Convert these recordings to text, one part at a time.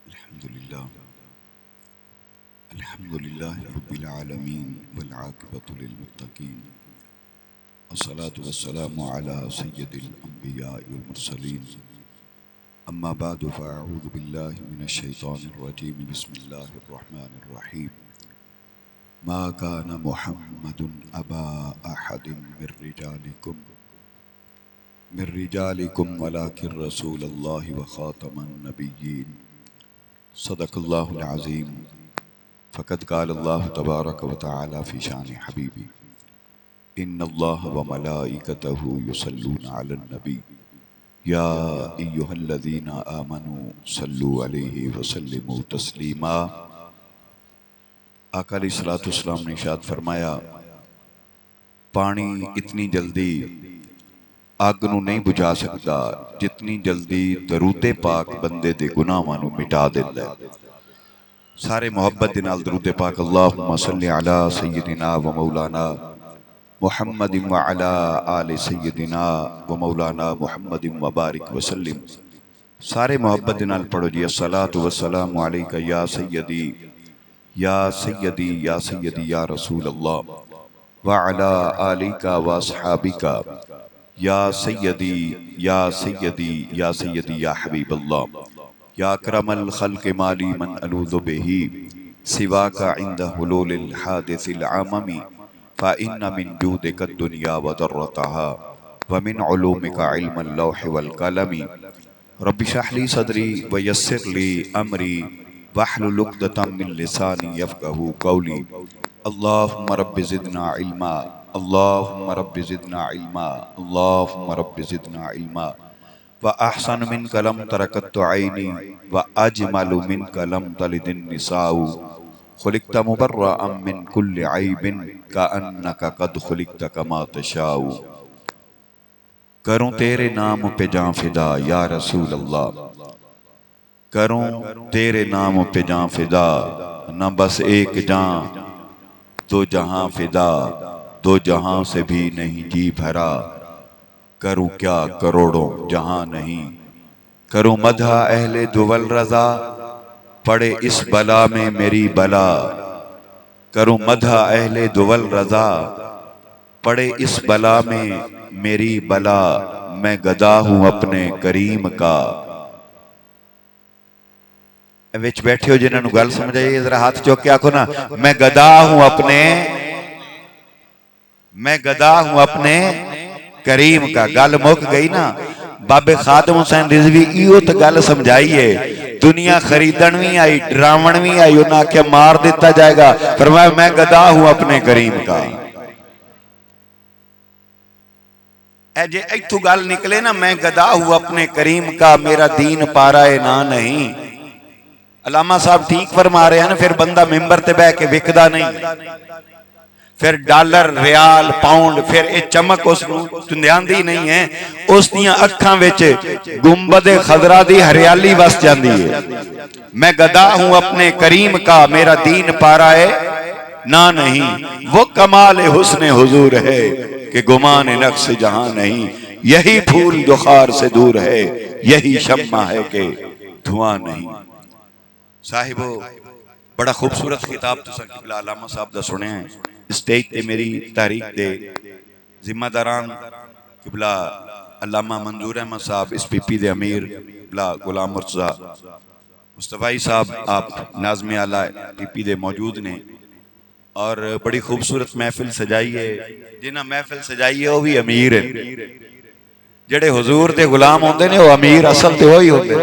अल्हम्दुलिल्लाह अल्हम्दुलिल्लाह रब्बिल आलमीन वल आक़िबतु लिल मुत्तक़ीन अस्सलातु वस्सलामु अला सय्यिदिल अंबिया वल मुरसलीन अम्मा बअदु फ़अऊज़ु बिल्लाहि मिनश शैतानिर रजीम बिस्मिल्लाहिर रहमानिर रहीम मा काना मुहम्मदुन अबा अहदिम मिर रिजालिकुम वलाकिन रसूलल्लाहि व ख़ातमन नबिय्यीन सदक़ल्लाहुल अज़ीम फ़क़द क़ालल्लाहु तबारक व तआला फ़ी शानि हबीबी इन्नल्लाह व मलाइकतहु युसल्लूना अलन नबी या अय्युहल्लज़ीना आमनू सल्लु अलैहि व सल्लिमू तस्लीमा। आका अलैहिस्सलातु वस्सलाम ने इरशाद फरमाया, पानी इतनी जल्दी अग नूं नहीं बुझा सकता जितनी जल्दी दरूदे पाक बंदे दे गुनाहां नूं मिटा दिंदा है। सारे मुहब्बत दे नाल दरूद पाक अल्लाहुम्मा सल्लि अला सय्यिदिना व मौलाना मुहम्मदिन व अला आलि सय्यिदिना व मौलाना मुहम्मदिन व बारिक व सल्लिम। सारे मुहब्बत दे नाल पढ़ो जी, अस्सलातु वस्सलामु अलैका या सय्यदी या सय्यदी या सय्यदी या रसूल अल्लाह व अला आलिका व अस्हाबिका या सय्यदी या सय्यदी या सय्यदी या हबीब अल्लाह या अकरमल खल्क़ माली मन अलूज़ु बिही सिवाका इंद हुलूलिल हादिसिल आममी फ़इन्न मिन जूदिका दुनिया व दर्रतहा व मिन उलूमिका इल्मल लौहि वल कलमी रब्बि इश्रह ली सदरी व यस्सिर ली अमरी वहलुल उक़दतम मिन लिसानी यफ़क़हू क़ौली। अल्लाहुम्मा रब्बि ज़िदना इल्मा, अल्लाहुम्मा रब्बि ज़िदना इल्मा, अल्लाहुम्मा रब्बि ज़िदना इल्मा। व अहसनु मिनका लम तरकत्तु ऐनी व अजमलु मिनका लम तलिदिन निसाउ खुलिक़्ता मुबर्रअम मिन कुल्लि ऐबिन कअन्नका क़द खुलिक़्ता कमा तशाउ। करूं तेरे नाम पे जां फिदा या रसूल अल्लाह, करूं तेरे नाम पे जां फिदा, न बस एक जां दो जहां फिदा, दो जहां से भी नहीं जी भरा, करूं क्या करोड़ों जहां नहीं। करूं मदहा अहले दुवल रजा, पड़े इस बला में मेरी बला। करूं मदहा अहले दुवल रजा, पड़े इस बला में मेरी बला। मैं गदा हूं अपने करीम का। विच बैठे हो जिन्होंने गल समझ आई जरा हाथ चौक के आखो ना, मैं गदा हूं अपने करीम का। गल मुक गई ना। बाबे खादम हुसैन रिजवी इहो तो गल समझाई है। दुनिया खरीदन भी आई, डरावन भी आई, उन्हें आख्या मार दिता जाएगा, फरमाया मैं गदा हूं अपने करीम का। जे इथों गल निकले ना, मैं गदा हूं अपने करीम का, मेरा दीन पाराए ना नहीं। अलामा साहब ठीक फरमा रहे हैं ना। फिर बंदा मिंबर ते बह के विकदा नहीं, फिर डॉलर रियाल पाउंड, फिर ये चमक उसनूं चुंधियांदी नहीं है। उस दियां अखां विच गुंबदे खजरा दी हरियाली वस जाती है। मैं गदा हूं अपने करीम का, मेरा दीन पाराए ना नहीं। वो कमाल हुस्न हुजूर है कि गुमान नक्श जहां नहीं। यही फूल जो खार से दूर है, यही शम्मा है कि धुआं नहीं। साहिबो बड़ा खूबसूरत खिताब तुसां किबला अलामा साहब दा सुने हैं। स्टेज ते मेरी तारीख दे जिम्मेदारान किबला अलामा मंजूर अहमद साहब, इस पीपी दे अमीर किबला गुलाम मुर्तज़ा मुस्तफ़ाई साहब, आप नाज़िम आला पीपी दे मौजूद ने और बड़ी खूबसूरत महफिल सजाई है। जिन्हें महफिल सजाई है वह भी अमीर है। जेड़े हुजूर दे गुलाम होंदे ने वो अमीर असल ते वही होंदे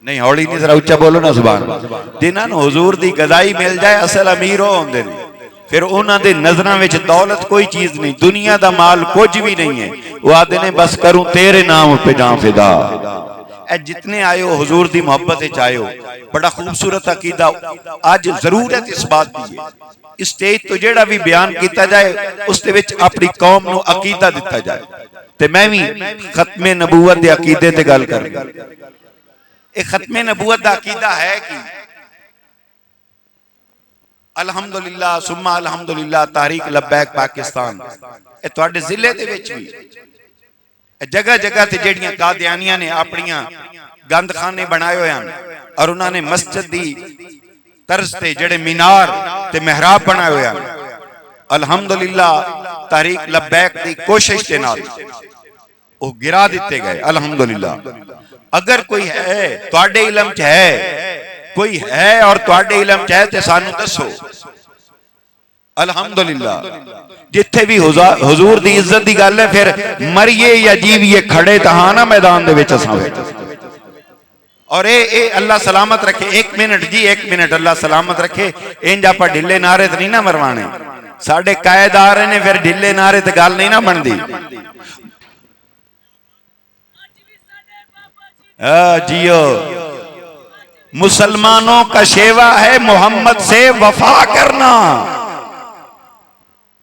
नहीं। हौली नहीं, जरा उच्चा बोलो ना सुभान अल्लाह। जिन्हां नूं हुजूर दी गदाई मिल जाए असल अमीर हो होंदे ने। फिर उन्हां दे नज़रां विच दौलत कोई चीज नहीं, दुनिया दा माल कुछ भी नहीं है। वो आदे ने बस करूं तेरे नाम पे जां फिदा। ए जितने आए हो हुजूर दी मोहब्बत विच आए हो। बड़ा खूबसूरत अकीदा आज जरूरत इस बात दी है, स्टेज तो जेड़ा भी बयान किया जाए उसदे विच अपनी कौम नूं अकीदा दिता जाए। ते मैं भी खत्मे नबूवत दे अकीदे ते गल कर रहा। एक खत्मे नबूवत दा अकीदा है कि अल्हम्दुलिल्लाह सुम्मा अल्हम्दुलिल्लाह तारीख लब्बैक पाकिस्तान ए तुहाडे जिले दे विच भी जगह जगह ते जेड़ियां कादियानियां ने अपनियां गंदखाने बनाए हुए हैं, और उन्होंने मस्जिद दी तर्ज ते जेड़े मीनार ते मेहराब बनाए हुए हैं, अल्हम्दुलिल्लाह तहरीक लब्बैक दी कोशिश के नाल वो गिरा दिते गए। अल्हम्दुलिल्लाह अगर कोई है तुहाडे इलम च है, कोई है और तुहाडे इलम च है ते सानू दसो। अल्हम्दुलिल्लाह जिथे भी हुजूर दी इज्जत दी गल है, फिर मरिए या जीविए खड़े तहां ना मैदान दे विच असां। और ए अल्लाह सलामत रखे। एक मिनट जी, एक मिनट, अल्लाह सलामत रखे। इंज आप ढिले नारे तो नहीं ना मरवाने, साडे कायद आ रहे ने, फिर ढिले नारे तो गल नहीं ना बनती। जियो, मुसलमानों का शेवा है मोहम्मद से वफा करना।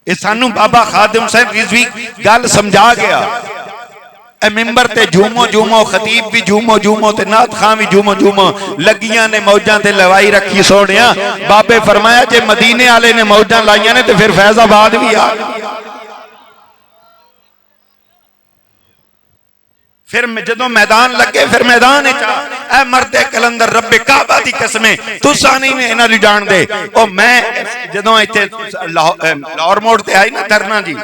ये सानू बाबा खादिम साहब रिजवी गल समझा गया। मिंबर ते झूमो झूमो, खतीब भी झूमो झूमो, ते नात खां भी झूमो झूमो, लगियां ने मौजां ते लवाई रखी सोनिया। बाबे फरमाया जे मदीने वाले ने मौजां लाइयां ने ते फिर फैजाबाद भी आ। फिर जदों मैदान लगे, फिर मैदान ए मरदे कलंदर रब्बे काबा दी कसमें तुसा नहीं इन्हां नूं जाणदे। ओ मैं जदों इत्थे लाहौर मोड़ ते आई ना धरना जी,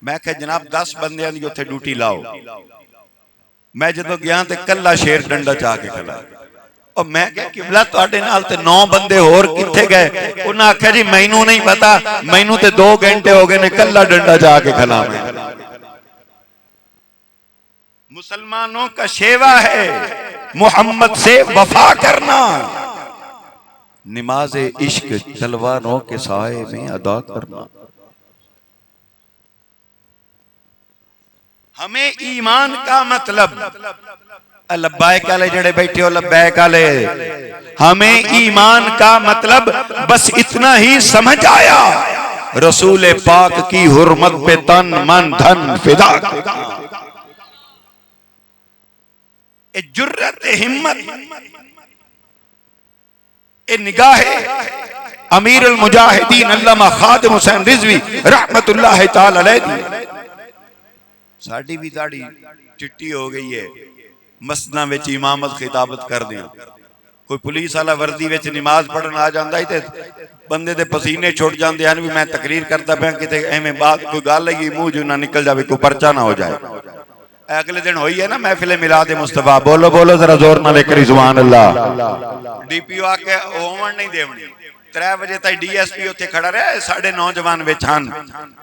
मैं कहा जनाब 10 बंदियां दी उत्थे ड्यूटी लाओ। मैं जदों गया ते कल्ला शेर डंडा चा के खड़ा। और मैं क्या किबला तुहाडे नाल ते 9 बंदे होर किथे गए? उन्हां आख्या जी मैनू नहीं पता, मैनू ते 2 घंटे हो गए ने कल्ला डंडा चा के खड़ा। मैं मुसलमानों का शेवा है मोहम्मद से वफा करना, नमाज इश्क तलवारों के साए में अदा करना। हमें ईमान का मतलब, लब्बैक वाले जड़े बैठे हो लब्बैक वाले, हमें ईमान का मतलब बस इतना ही समझ आया, रसूल पाक की हुर्मत पे तन मन धन फिदा। जुर्रत हिम्मत, ए निगाह अमीर अल मुजाहिदीन अल्लामा खादिम हुसैन रिजवी रहमतुल्लाह तआला अलैहि। साडी भी दाढ़ी चिट्टी हो गई है, मस्जिदां विच इमामत खिताबत कर दिया। कोई पुलिस वाला वर्दी विच नमाज पढ़न आ जांदा है ते बंदे दे पसीने छुट जांदे हैं भी मैं तकरीर करता पिया, किते एवें बात कोई गल है मूंह जो ना निकल जाए, कोई पर्चा ना हो जाए। अगले दिन हुई है ना महफिल मिलाद मुस्तफा, बोलो बोलो जरा जोर नाल एक सुभान अल्लाह। डीपीओ आके होवन नहीं देवनी, 3 बजे तक डीएसपी उत्थे खड़ा रहा, साडे नौजवान विच हन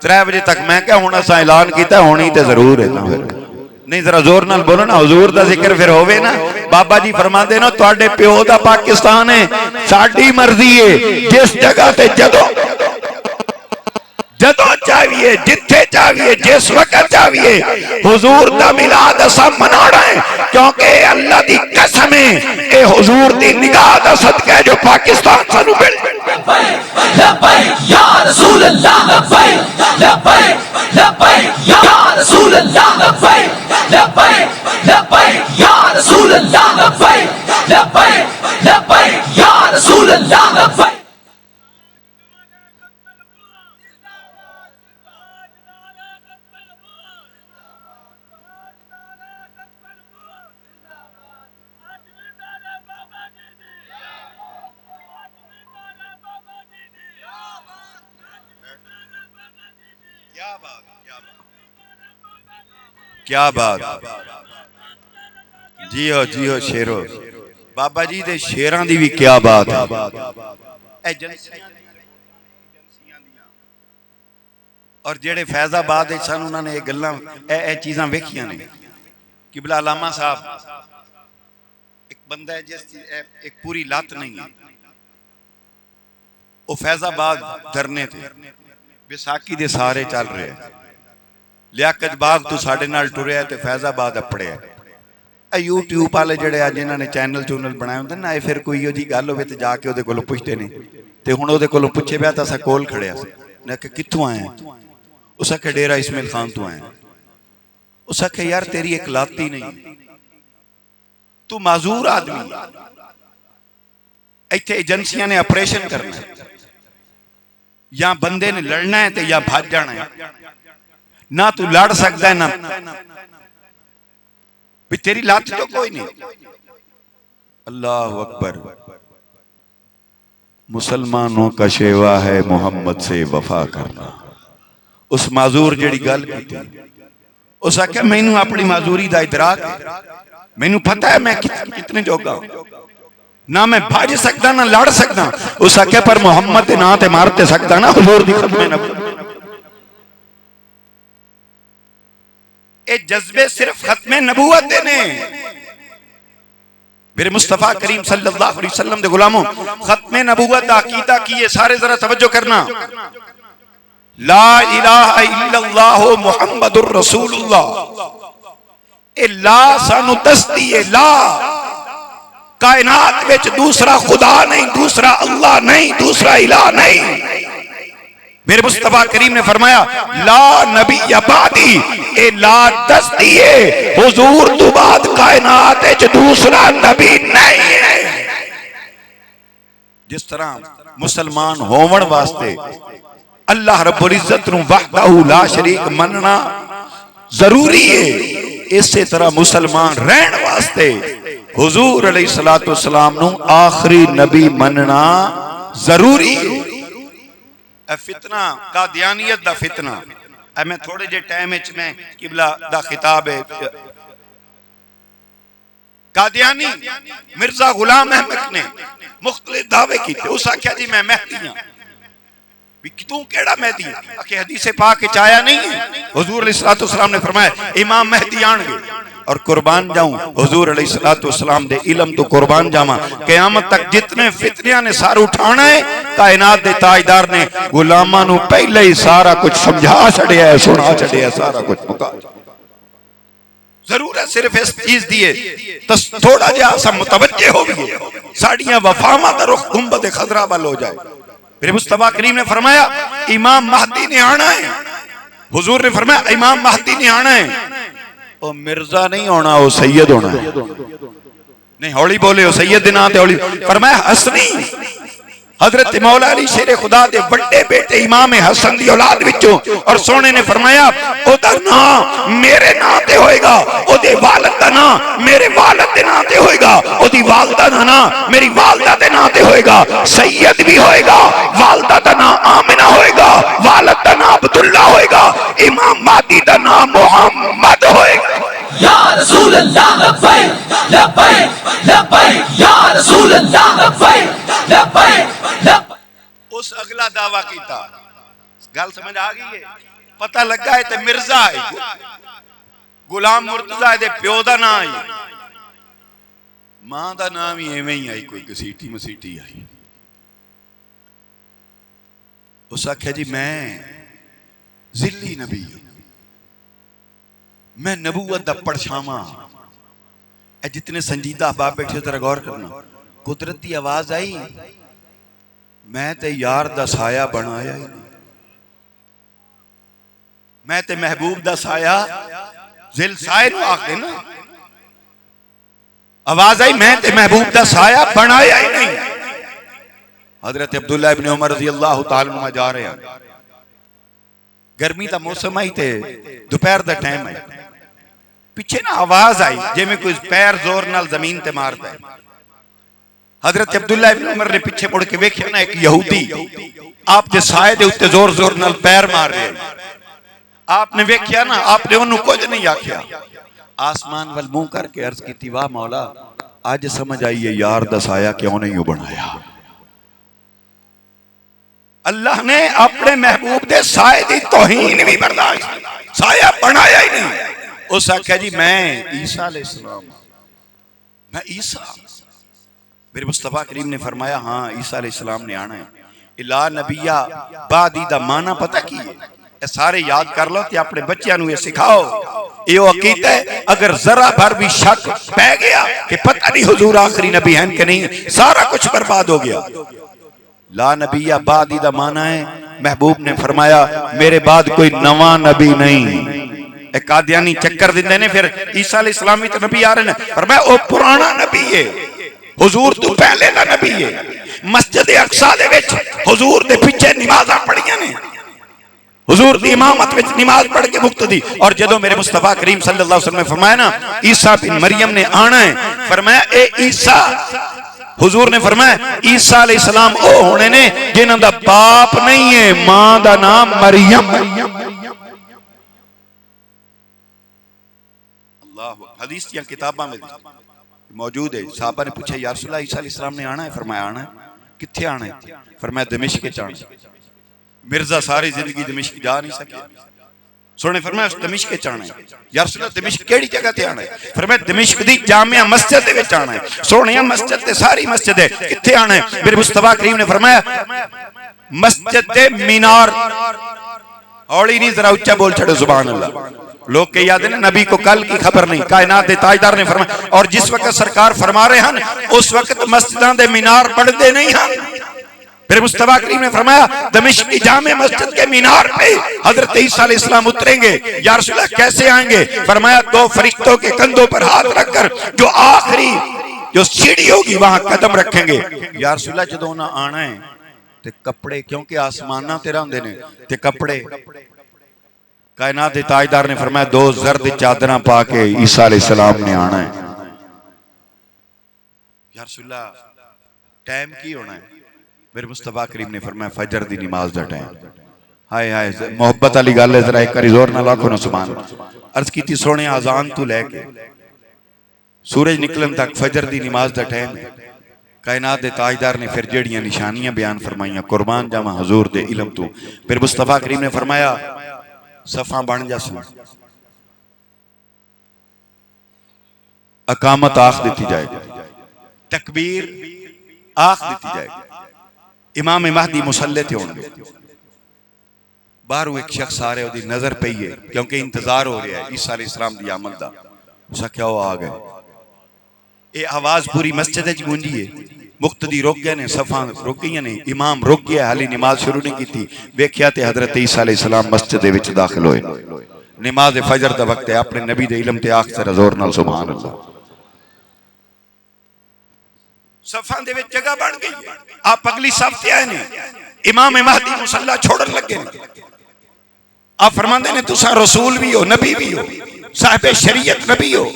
3 बजे तक। मैं क्या हुण असां ऐलान कीता होनी ते जरूर है ना, फिर नहीं जरा जोर नाल बोलो ना, हुजूर दा जिक्र फिर होवे ना। बाबा जी फरमांदे ना तुहाडे प्यो दा पाकिस्तान है, साडी मर्जी है, जिस जगह ते जदों जदों चाहिए, जिथे चाहिए, जिस वक्त चाहिए हुजूर दा मिलाद असां मनाना है, क्योंकि अल्लाह दी कसम है ए हुजूर दी निगाह दा सदका जो पाकिस्तान सानू मिल। लब्बैक या रसूल अल्लाह, लब्बैक लब्बैक लब्बैक या रसूल अल्लाह, लब्बैक लब्बैक लब्बैक या रसूल अल्लाह, लब्बैक लब्बैक लब्बैक या रसूल अल्लाह, लब्बैक। क्या बात, जी हो शेरो, बाबा जी दे शेरां दी भी क्या बात है। और जेड़े फैजाबाद सन उन्होंने ये गल्लां ए चीज़ां वेखियां ने। किबला अलामा साहब एक बंदा है जिस एक पूरी लात नहीं है, वो फैजाबाद धरने थे, विसाखी दे सारे चल रहे हैं, लियाकत बाग तू साडे नाल टुरिया ते फैजाबाद अपड़िया। यूट्यूब वाले जड़े अज इन्होंने चैनल चूनल बनाए होंगे ना, फिर कोई जी गल हो जाके वो कोलों पुछते ने, तो हुण वो कोलों पुछे पिया तो असा कोल खड़िया, मैं आख्या कित्थों आए? उस आख्या डेरा इस्माइल खान तो आए। उस आख्या यार तेरी एक लात ही नहीं, तू माजूर आदमी, इत्थे एजेंसियां ने ऑपरेशन करना है, या बंदे ने लड़ना है तो या भाग जाना है, ना तू लड़ सकता है ना भी तेरी लात तो कोई नहीं। अल्लाह अकबर। मुसलमानों का शेवा है मोहम्मद से वफा करना। उस माजूर जिहड़ी गल की उस आख्या मैनू अपनी माजूरी का इदराक है, मैनू पता है मैं कितने जोगा ना मैं भज सकता ना लड़ सकता। उस आख्या पर मोहम्मद के नाम ते मार ते सकता ना हुजूर दी खत्मे नबूवत। ये जज्बे सिर्फ खत्मे नबूवत दे ने। मेरे मुस्तफा करीम सल्लल्लाहु अलैहि वसल्लम दे गुलामों, खत्मे नबूवत दा अकीदा की है, सारे जरा तवज्जो करना। ला इलाहा इल्लल्लाह मुहम्मदुर रसूलुल्लाह। ए ला सानू दसदी है ला कायनात विच दूसरा खुदा नहीं, दूसरा अल्लाह नहीं, दूसरा इलाह नहीं। मेरे मुस्तफा करीम ने फरमाया ला नबी बादी, ए ला दसदी है हुजूर तो बाद कायनात विच दूसरा नबी नहीं है। जिस तरह मुसलमान होवन वास्ते अल्लाह रब्बुल इज्जत नू वहदहू ला शरीक मनना जरूरी है, इसी तरह मुसलमान रहन वास्ते हुजूर अलैहिस्सलातु वस्सलाम नू आखिरी नबी मनना जरूरी है। फितना कादियानियत दा फितना, मैं थोड़े जे टाइम मैं किबला दा खिताब है। कादियानी मिर्जा गुलाम अहमद ने मुख्तलिफ दावे किए। उस आख्या जी मैं मेहदी हां। तू केड़ा मेहदी है? आखे हदीस पाक विच आया नहीं है। हुजूर अलैहिस्सलातु वस्सलाम ने फरमाया इमाम मेहदी आएंगे और कुर्बान जाऊं हुजूर अलैहिस्सलातु वस्सलाम दे इल्म तो कुर्बान जावा। क़यामत तक जितने फितनियां ने सार उठाना है, कायनात दे ताजदार ने गुलामां नू पहले ही सारा कुछ समझा छड़िया है, सुना छड़िया सारा कुछ मुका। जरूरत सिर्फ इस चीज दी है तो थोड़ा जिहा सा मुतवज्जे हो गए, साड़ियां वफावां दा रुख गुंबद खजरा वाल हो जाए। मेरे मुस्तफा करीम ने फरमाया इमाम महदी ने आना है। हुजूर ने फरमाया इमाम महदी ने आना है। ओ मिर्जा नहीं होना, वो सैयद होना है। नहीं हौली बोले, ओ सैयद ना ते हौली। फरमाया हसनी हजरत मौला अली शेरे खुदा दे बड़े बेटे इमाम हसन दी औलाद विचों। और सोने ने फरमाया ओदा नाम मेरे नाम ते होएगा, ओदे वालिद दा नाम मेरे वालिद दे नाम ते होएगा, ओदी वालिदा दा नाम मेरी वालिदा दे नाम ते होएगा। सैयद भी होएगा, वालिदा दा नाम आमिना होएगा, वालिद दा नाम अब्दुल्ला होएगा, इमाम महदी दा नाम मोहम्मद होएगा। या रसूल अल्लाह लब्बैक लब्बैक लब्बैक या रसूल अल्लाह लब्बैक लब्बैक। उस अगला दावा कीता, गल समझ आ गई है? पता लगा है ते मिर्जा है, गुलाम मुर्तजा दे प्यो दा नाम है, मां दा नाम ही एवें ही आई, कोई घसीटी मसीटी आई। उस आख्या जी मैं जिल्ली नबी, मैं नबूवत दा परछावां। जितने संजीदा अहबाब बैठे जरा गौर करना। कुदरत की आवाज आई, मैं ते यार दा साया बनाया ही नहीं, मैं ते महबूब दा साया जिल साए नूं आखदे ना। आवाज आई मैं ते महबूब दा साया बनाया ही नहीं। हजरत अब्दुल्ला इब्न उमर रज़ी अल्लाह तआला अन्हु जा रहे हैं, गर्मी का मौसम आई ते दोपहर का टाइम है, पिछे ना आवाज आई जिवें कोई पैर जोर नाल जमीन ते मारदा है। हजरत अब्दुल्ला इब्न उमर ने पीछे मुड़ के वेख्या ना, एक यहूदी आप दे साए दे उत्ते जोर जोर नाल पैर मार रहे। आपने वेख्या ना, आपने उन्होंने कुछ नहीं आख्या, आसमान वल मुंह करके अर्ज की वाह मौला अज समझ आई है यार दा साया क्यों नहीं बनाया। अल्लाह ने अपने महबूब दे साए दी तौहीन भी बर्दाश्त, साया बनाया ही नहीं। उस आख्या जी मैं ईसा अलैहिस्सलाम, मैं ईसा। मेरे मुस्तफा करीम ने फरमाया हाँ ईसा अलैहिस्सलाम ने आना है। इला नबिया बादी दा माना पता की है? सारे याद कर लो ते अपने बच्चों नूं ये सिखाओ। ये अकीदा है, अगर जरा भर भी शक पै गया कि पता नहीं हुजूर आखिरी नबी हैं कि नहीं, सारा कुछ बर्बाद हो गया। ला नबिया बादी दा माना है महबूब ने फरमाया मेरे बाद कोई नवा नबी नहीं। एक कादियानी चक्कर दिंदे ने फिर ईसा अलैहिस्सलाम भी तो नबी आ रहे हैं, फरमाया ओ पुराना नबी है, हुजूर तो पहले दा नबी है। मस्जिद अक्सा दे विच हुजूर दे पीछे नमाज़ां पढ़ियां ने, हुजूर दी इमामत विच नमाज पढ़ के मुक्तदी। और जदों मेरे मुस्तफा करीम सल्लल्लाहु अलैहि वसल्लम ने फरमाया ना ईसा बिन मरियम ने आना है, फरमाया ए ईसा, हुजूर ने फरमाया ईसा अलैहिस्सलाम ओ होने ने जिन्हां दा बाप नहीं है, मां दा नाम मरियम। अल्लाह, हदीस की किताबां में मौजूद है। साहबा ने पूछा या रसूल अल्लाह ईसा अलैहिस्सलाम ने आना है? फरमाया आना है। कित्थे आना है? फरमाया दमिश्क च आना है। मिर्जा सारी जिंदगी दमिश्क जा नहीं सके, सोने फरमाया दमिश्क च आना है। या रसूल अल्लाह दमिश्क केड़ी जगह ते आना है? फरमाया दमिश्क दी जामिया मस्जिद दे विच आना है। सोहणिया मस्जिद ते सारी मस्जिद है, कित्थे आना है? मेरे मुस्तफा करीम ने फरमाया मस्जिद दे मीनार। हौली नहीं, जरा ऊंचा बोल छड़ो सुभान अल्लाह। लोग के याद है ना नबी को कल की खबर नहीं, कायनात दे ताजदार ने फरमाया। और जिस वक्त सरकार फरमा रहे हैं उस वक्त मस्जिदां दे मीनार बढ़ते नहीं हैं। फिर मुस्तफा करीम ने फरमाया दमिश्क की जामे मस्जिद के मीनार पे हजरत ईसा अलैहिस्सलाम उतरेंगे। या रसूल अल्लाह कैसे आएंगे? फरमाया दो फरिश्तों के कंधों पर हाथ रखकर जो आखिरी जो सीढ़ी होगी वहां कदम रखेंगे। या रसूल अल्लाह जदों ना आना है ते कपड़े, क्योंकि आसमाना ते रहिंदे ने ते कपड़े, कायनात दे ताजदार ने फरमाया दो जर्द चादरां पा के ईसा अलैहिस्सलाम ने आना है। या रसूल अल्लाह टाइम की होना है? मेरे मुस्तफा करीम ने फरमाया फजर दी नमाज दा टाइम। हाय हाय, मोहब्बत वाली गल है, जरा एक बार जोर नाल आखो ना सुभान अल्लाह। अर्ज कीती सोने अजान तो लैके सूरज निकलन तक फजर दी नमाज दा टाइम है। कायनात दे ताजदार ने फिर जेड़ियां निशानियां बयान फरमाइयां, कुर्बान जावा हुजूर दे इल्म तो। फिर मुस्तफा करीम ने फरमाया सफा बन जासन, अकामत आख दी जाएगी, तकबीर आख दी जाएगी, इमाम महदी मुसल्ले ते होंगे। बाहरों एक शख्स आ रहा है, उसकी नजर पई है क्योंकि इंतजार हो रहा है ईसा अलैहिस्सलाम दी आमद दा। उसा क्या वो आ गए, ये आवाज पूरी मस्जिद च गूंजी है। मुक्तदी रुक गए ने, सफा रुक गई ने, इमाम रुक गया, हाली नमाज शुरू नहीं की। वेख्या ते हजरत ईसा अलैहिस्सलाम मस्जिद दे विच दाखिल होए। नमाज फजर दा वक्त है, अपने नबी दे इल्म ते आख जरा जोर नाल सुभान अल्लाह। सफा दे विच जगह बन गई, आप अगली सफ ते आए ने, इमाम महदी मुसल्ला छोड़न लगे ने। आप फरमाते ने तुसा रसूल भी हो, नबी भी हो, साहिब शरीयत नबी हो,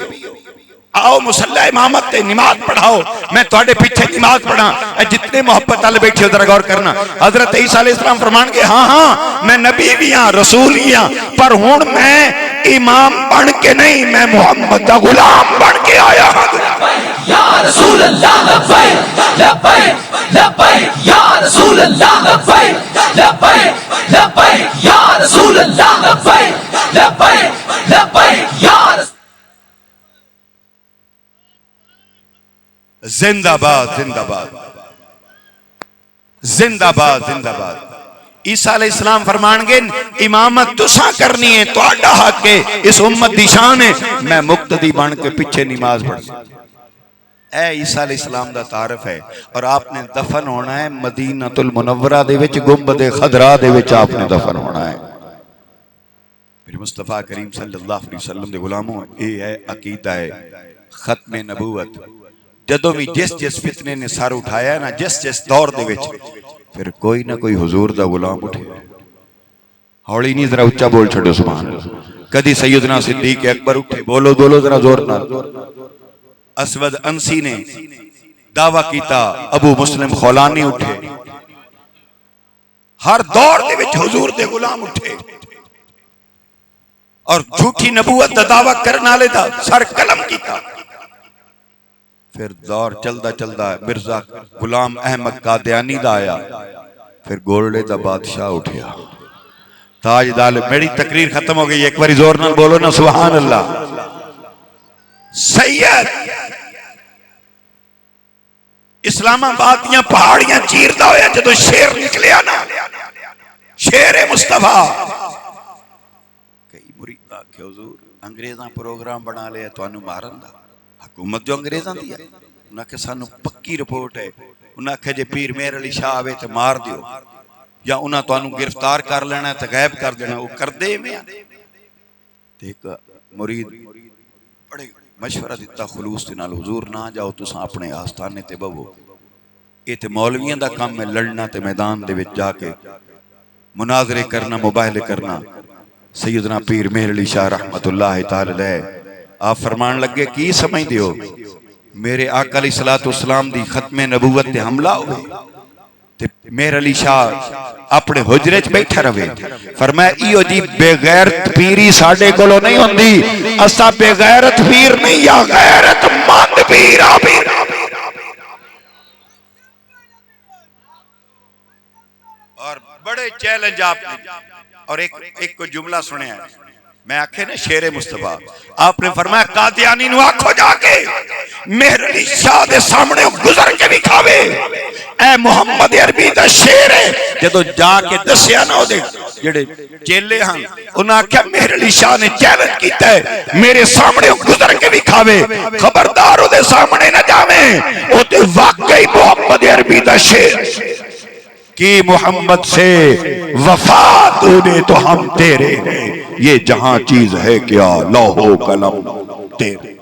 आओ मुसल्ला इमामत ते नमाज पढ़ाओ, मैं तुहाडे पीछे नमाज पढ़ा। जितने मोहब्बत वाले बैठे हो जरा गौर करना। हजरत ईसा अलैहिस्सलाम फरमान के हाँ हाँ मैं नबी भी हाँ, रसूल ही हाँ, पर हुण मैं इमाम बन के नहीं, मैं मुहम्मद दा गुलाम बन के आया हाँ। या रसूल अल्लाह लब्बैक लब्बैक लब्बैक या रसूल अल्लाह लब्बैक लब्बैक लब्बैक या रसूल अल्लाह लब्बैक लब्बैक लब्बैक या जिंदाबाद जिंदाबाद जिंदाबाद जिंदाबाद। ईसा अलैहिस्सलाम फरमानगे इमामत तुसा करनी है, तुहाडा हक है, इस उम्मत दी शान है, मैं मुक्तदी बन के पीछे नमाज पढ़। ए ईसा अलैहिस्सलाम दा तारफ है। और आपने दफन होना है मदीनतुल मुनव्वरा दे विच, गुंबद खदरा दे विच आपने दफन होना है। फिर मुस्तफा करीम सल्लल्लाहु अलैहि वसल्लम दे गुलामों, ये है अकीदा है खत्म नबूवत। जदों भी जिस जिस फितने ने सर उठाया ना, जिस जिस दौर दे विच, फिर कोई ना कोई हुजूर दा गुलाम उठे। हौली नहीं, जरा उच्चा बोल छड़ो सुभान अल्लाह। कदी सैयदना सिद्दीक अकबर उठे, बोलो बोलो जरा जोर नाल। असवद अंसी ने दावा कीता, अबू मुस्लिम खौलानी उठे। हर दौर दे विच हुजूर दे गुलाम उठे और झूठी नबूवत दा दावा करने वाले दा सर कलम कीता। फिर दौर चलदा चलदा मिर्जा गुलाम अहमद कादियानी दा आया, फिर गोल्डे दा बादशाह उठिया, ताजदार। मेरी तकरीर खत्म हो गई, एक बार जोर नाल बोलो ना सुभान अल्लाह। सैयद इस्लामाबाद दियां पहाड़ियां चीरदा होया जदों शेर निकलिया ना, शेर मुस्तफा। कई मुरीद आखे हुजूर अंग्रेज़ां प्रोग्राम बना लिया तुहानू मारन दा, हुकूमत जो अंग्रेज़ां दी है। उन्हें आखे सानू पक्की रिपोर्ट है, उन्हें आखे जे पीर मेहर अली शाह आवे तो मार दियो, या उन्हें तुहानू गिरफ्तार कर लेना तो गायब कर देना। वो कर दे में एक मुरीद बड़े मशवरा दिता खलूस दे नाल, हुजूर ना जाओ तुसां अपने आस्थाने ते बवो, ये तो मौलवियां दा काम है लड़ना ते मैदान दे विच जाके मुनाजरे करना, मुबाहले करना। सैयदना पीर मेहर अली शाह रहमतुल्लाह तआला अलैह आप फरमान लगे की समझदे हो, मेरे आका अलैहिस्सलातु वस्सलाम दी खत्मे नबूवत ते हमला होवे ते मेहर अली शाह अपने हुजरे च बैठा रहे। फरमाया इहो जी बेगैरत पीरी साडे कोलों नहीं हुंदी, असा बेगैरत पीर नहीं या गैरतमंद पीर आ पीर। और बड़े चैलेंज आपने, और एक को जुमला सुने है, मैं आखे ना शेरे मुस्तफा, आपने फरमाया कादियानी नु आखो जाके मेहर अली शाह दे सामने गुजर के दिखावे, ऐ मुहम्मद अरबी दा शेर है। जदों जाके दसिया ना ओदे जेड़े चेले हन, उन्हां आख्या मेहर अली शाह ने चैलेंज कीता है मेरे सामने गुजर के दिखावे, खबरदार ओदे सामने ना जावे, ओ ते वाकई मुहम्मद अरबी दा शेर कि मोहम्मद से वफा तूने तो हम तेरे हैं, ये जहां चीज है क्या लौहो कलम तेरे।